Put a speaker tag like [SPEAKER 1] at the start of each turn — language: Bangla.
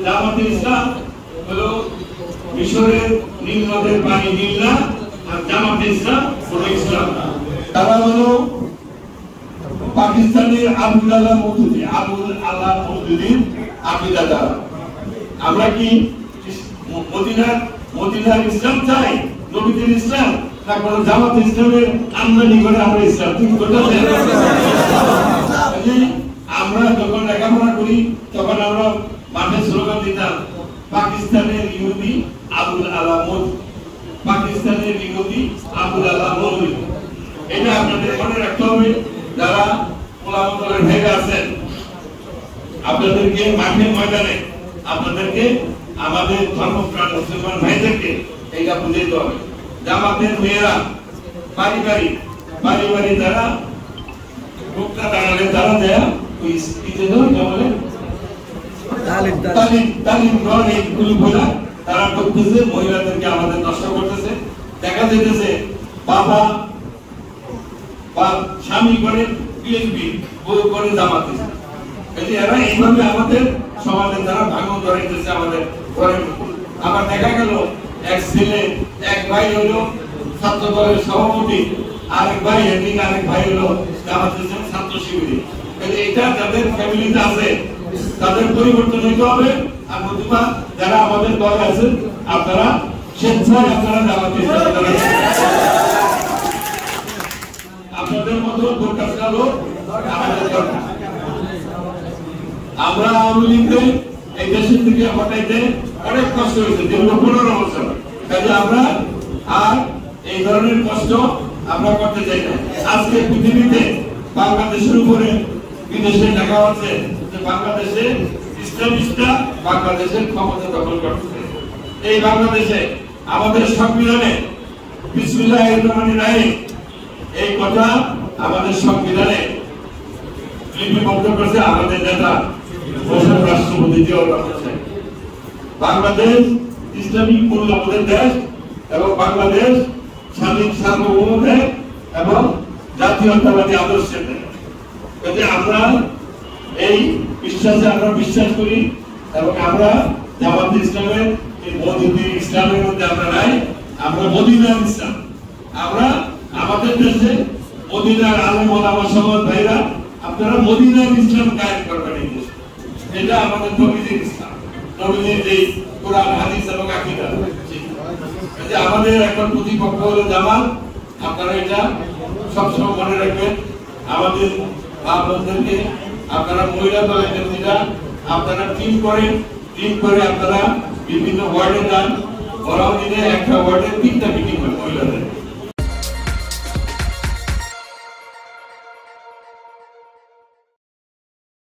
[SPEAKER 1] জামাতে ইসলাম হলো মিশরের নীল নদের পানি নীল না, আর জামাতে ইসলাম হলো ইসলাম না। তারা হলো পাকিস্তানের আবুল আলা মওদুদির আকীদাদার। আমরা কি মদিনার ইসলাম চাই, নবীদের ইসলাম, না কোনো জামাতে ইসলামের আমদানি করে আমরা ইসলাম? তুমি কোনটা চাই? আমরা যখন লেখাপড়া করি তখন আমরা মাঠে স্লোগান দিতাম, পাকিস্তানের ইহুদি আবুল আলা মওদুদ, পাকিস্তানের ইহুদি আবুল আলা মওদুদ। এটা আপনাদের মনে রাখতে হবে। যারা ওলামায়ে ভাইরা আছেন, আপনাদেরকে মাঠে ময়দানে আপনাদেরকে আমাদের ধর্মপ্রাণ মুসলমান ভাইদেরকে এটা বুঝাইতে হবে। জামাতের মেয়েরা বাড়ি বাড়ি যারা ভোক্তা দাঁড়ালে তারা দেয়া ওই তালিম এইগুলো বলে তারা করতেছে, মহিলাদেরকে আমাদের নষ্ট করতেছে। দেখা যাইতেছে বাবা বা স্বামী করে বিএনপি, বউ করে জামাতে। এরা এইভাবে আমাদের সমাজের দ্বারা ভাঙন ধরাইতেছে আমাদের ঘরে। আবার দেখা গেল এক ছেলে, এক ভাই হলো ছাত্র দলের সভাপতি, আরেক ভাই হেডিং, আরেক ভাই হলো জামাতের ছাত্র শিবিরে। এটা যাদের ফ্যামিলিতে আছে তাদের পরিবর্তন হইতে হবে। আর নতুবা যারা আমাদের দলে আছে আপনারা স্বেচ্ছায় আপনারা জামাতে আপনাদের মতো দরকার। আমরা আওয়ামী লীগকে এই দেশের থেকে হটাইতে অনেক কষ্ট হয়েছে, দীর্ঘ 15 বছর। কাজে আমরা আর এই ধরনের কষ্ট আমরা করতে চাই না। আজকে পৃথিবীতে বাংলাদেশের উপরে বিদেশে দেখা হচ্ছে যে বাংলাদেশে ইসলামিস্টরা বাংলাদেশের ক্ষমতা দখল করছে। এই বাংলাদেশে আমাদের সংবিধানে বিসমিল্লাহির রহমানির রহিম এই কথা আমাদের সংবিধানে লিপিবদ্ধ করেছে আমাদের নেতা রাষ্ট্রপতি জিয়াউর রহমান। বাংলাদেশ ইসলামিক মূল্যবোধের দেশ এবং বাংলাদেশ স্বাধীন সার্বভৌম দেশ এবং জাতীয়তাবাদী আদর্শের দেশ। আমরা এই বিশ্বাসে আমরা বিশ্বাস করি এবং আমরা জামাতে ইসলামের এই মওদুদি ইসলামের মধ্যে আমরা নাই। আমরা মদিনার ইসলাম। আমরা আমাদের দেশে মদিনার আলেম ওলামা সমাজ ভাইরা আপনারা মদিনার ইসলাম কায়েম করবেন। এই দেশে এটা আমাদের নবীদের ইসলাম, নবীদের যে কোরআন হাদিস এবং আকীদা। আমাদের এখন প্রতিপক্ষ হলো জামাত। আপনারা এটা সবসময় মনে রাখবেন। আমাদের মা বোনদেরকে আপনারা মহিলা দলের নেত্রীরা আপনারা টিম করে আপনারা বিভিন্ন ওয়ার্ডে যান। বড় দিনে একটা ওয়ার্ডে 3টা মিটিং হয় মহিলাদের।